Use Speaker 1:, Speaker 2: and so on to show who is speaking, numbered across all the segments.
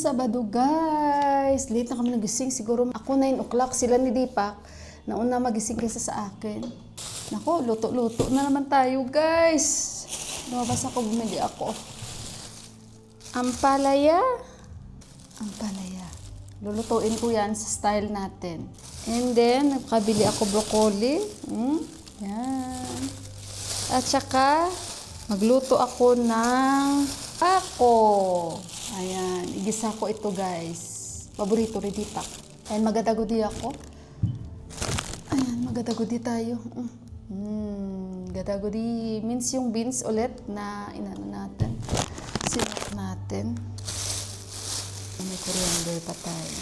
Speaker 1: Sabado guys. Late na kami nagising. Siguro ako 9 o'clock. Sila ni Deepak. Nauna magising kaysa sa akin. Nako, luto-luto na naman tayo guys. Lumabas ako, bumili ako. Ampalaya. Ampalaya. Lulutuin ko yan sa style natin. And then, nakabili ako broccoli. Yan. At saka, magluto ako ng ako. Ayan, igisa ko ito guys. Paborito rin Deepak. Ayan, magadagodi ako. Ayan, magadagodi tayo. Gadagodi means yung beans ulit na inano natin. Sinap natin. May coriander pa tayo.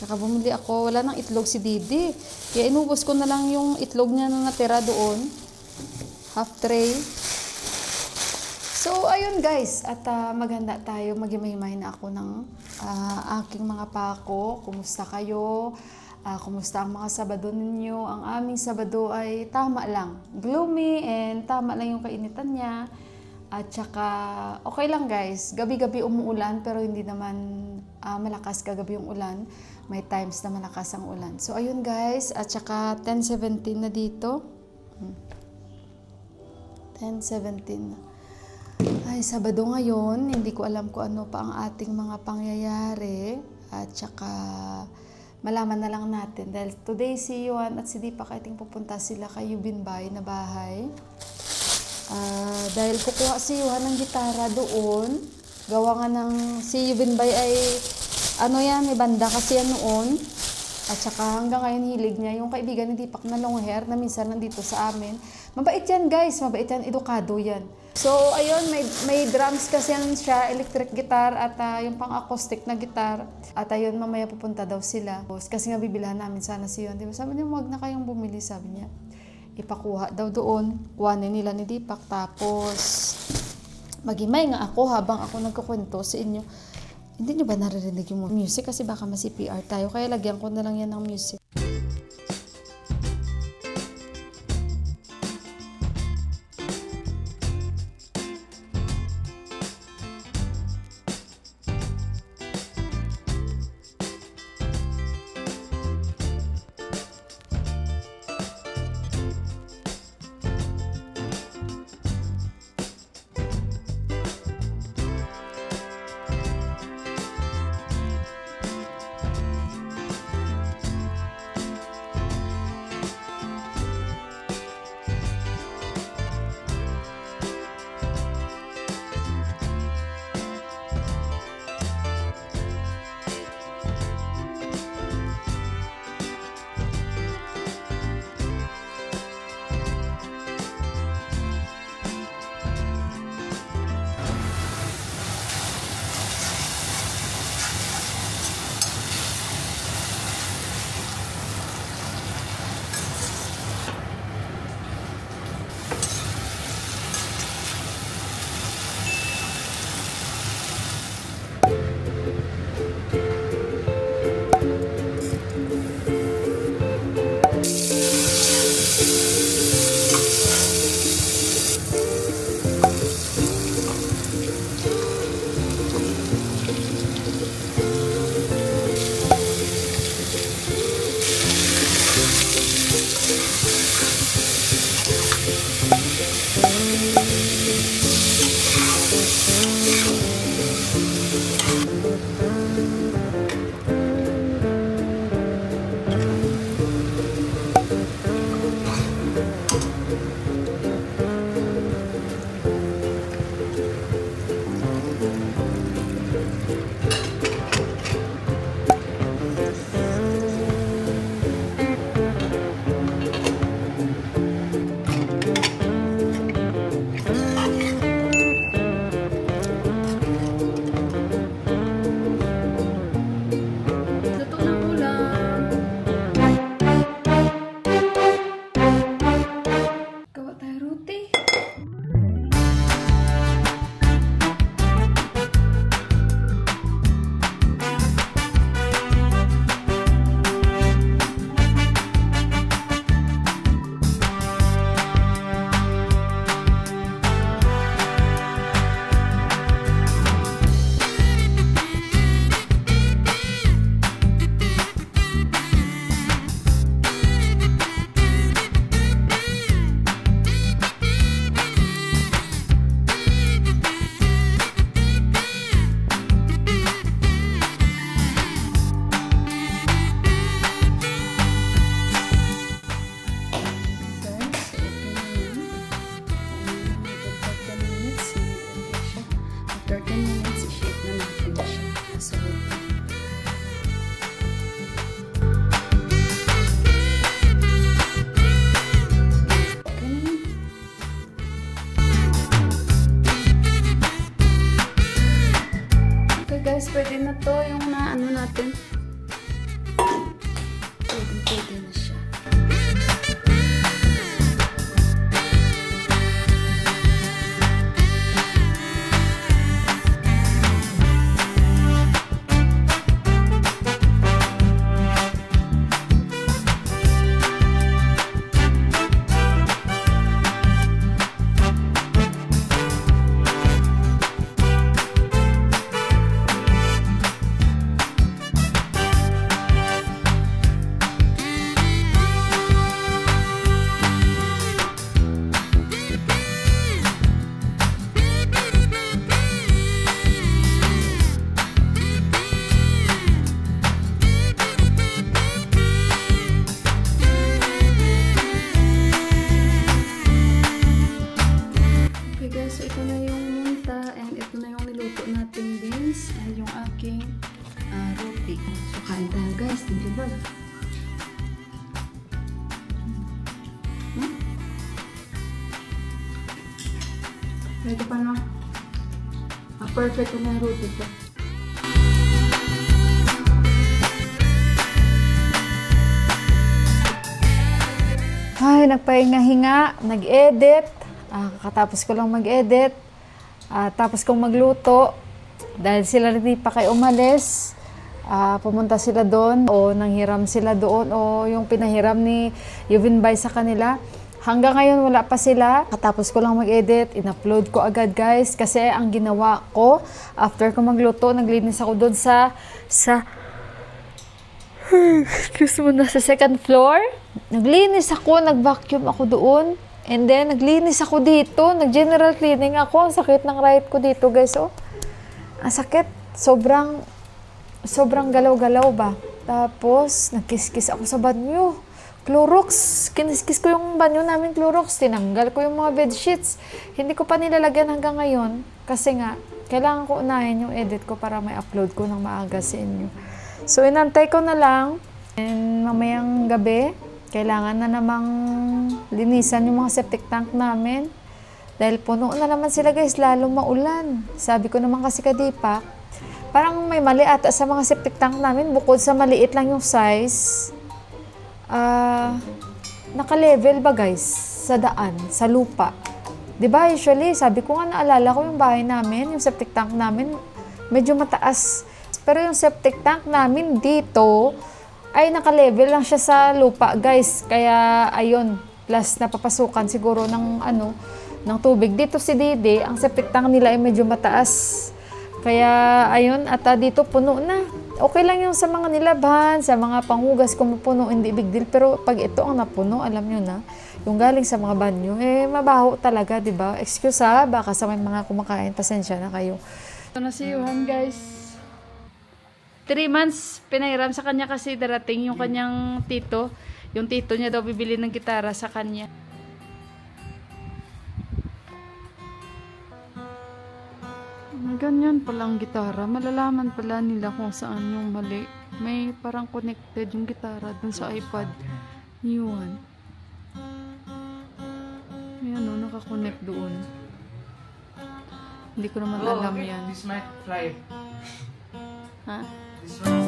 Speaker 1: Saka bumili ako, wala nang itlog si Didi. Kaya inubos ko na lang yung itlog niya na natira doon. Half tray. So, ayun guys, at maganda tayo, magimay na ako ng aking mga pako. Kumusta kayo? Kumusta ang mga Sabado ninyo? Ang aming Sabado ay tama lang. Gloomy and tama lang yung kainitan niya. At saka, okay lang guys. Gabi-gabi umuulan pero hindi naman malakas kagabi yung ulan. May times na malakas ang ulan. So, ayun guys. At saka 10:17 na dito. 10:17 na. Ay, Sabado ngayon, hindi ko alam kung ano pa ang ating mga pangyayari. At saka, malaman na lang natin. Dahil today si Yuan at si Deepak, I think pupunta sila kay Yubin Bay na bahay. Dahil kukuha si Yuan ng gitara doon. Gawa nga ng si Yubin Bay ay, ano yan, may banda kasi yan noon. At saka hanggang ngayon hilig niya yung kaibigan ni Deepak na long hair na minsan nandito sa amin. Mabait yan guys, mabait yan, edukado yan. So ayun, may drums kasi yan siya, electric guitar at yung pang-acoustic na guitar. At ayun, mamaya pupunta daw sila. Kasi nga bibilhan namin sana si Yuan. Diba? Sabi niya, huwag na kayong bumili, sabi niya. Ipakuha daw doon, kuhanin nila ni Deepak. Tapos magimay nga ako habang ako nagkukwento sa inyo. Hindi niyo ba naririnig yung music? Kasi baka ma-CPR tayo. Kaya lagyan ko na lang yan ng music. Astig ka ba? Ito pa na. Perfect na yung roti ko. Ay, nagpahinga-hinga, nag-edit. Katapos ko lang mag-edit. Tapos kong magluto. Dahil sila hindi pa kayo umalis. Pumunta sila doon o nanghiram sila doon o yung pinahiram ni Yuvin Bay sa kanila. Hanggang ngayon wala pa sila. Katapos ko lang mag-edit, in-upload ko agad guys. Kasi ang ginawa ko, after ko magluto, naglinis ako doon sa second floor. Naglinis ako, nag-vacuum ako doon. And then, naglinis ako dito. Nag-general cleaning ako. Ang sakit ng right ko dito, guys. Oh. Ang sakit. Sobrang galaw-galaw ba? Tapos, nagkiskis ako sa banyo. Clorox. Kiniskis ko yung banyo namin, Clorox. Tinanggal ko yung mga bedsheets. Hindi ko pa nilalagyan hanggang ngayon. Kasi nga, kailangan ko unahin yung edit ko para may upload ko ng maaga sa inyo. So, inantay ko na lang. And mamayang gabi, kailangan na namang linisan yung mga septic tank namin. Dahil puno na naman sila guys, lalong maulan. Sabi ko naman kasi kay Deepak, parang may mali ata sa mga septic tank namin. Bukod sa maliit lang yung size, naka-level ba guys? Sa daan, sa lupa. Diba usually, sabi ko nga naalala ko yung bahay namin, yung septic tank namin, medyo mataas. Pero yung septic tank namin dito, ay naka-level lang siya sa lupa guys. Kaya ayun, plus napapasukan siguro ng ng tubig. Dito si Dede, ang septic tank nila ay medyo mataas. Kaya ayun, at dito puno na. Okay lang yung sa mga nilabhan, sa mga panghugas kung mapuno, hindi big deal. Pero pag ito ang napuno, alam nyo na, yung galing sa mga banyo, mabaho talaga, di ba? Excuse baka sa may mga kumakain, pasensya na kayo. Ito na si Johan guys. 3 months pinahiram sa kanya kasi darating yung kanyang tito. Yung tito niya daw bibili ng gitara sa kanya. Ganyan palang gitara. Malalaman pala nila kung saan yung mali. May parang connected yung gitara dun sa iPad ni Juan. Ayan o, nakakonect doon. Hindi ko naman alam yan.
Speaker 2: This might fly.
Speaker 1: Ha?
Speaker 2: This one.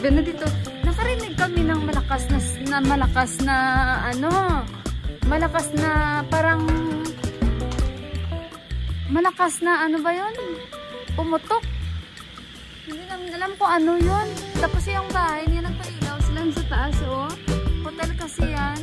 Speaker 1: Na dito, nakarinig kami ng malakas na ano ba yun? Pumutok. Hindi namin alam kung ano yun. Tapos yung bahay niya nagpailaw sila sa taas, oh. Hotel kasi yan.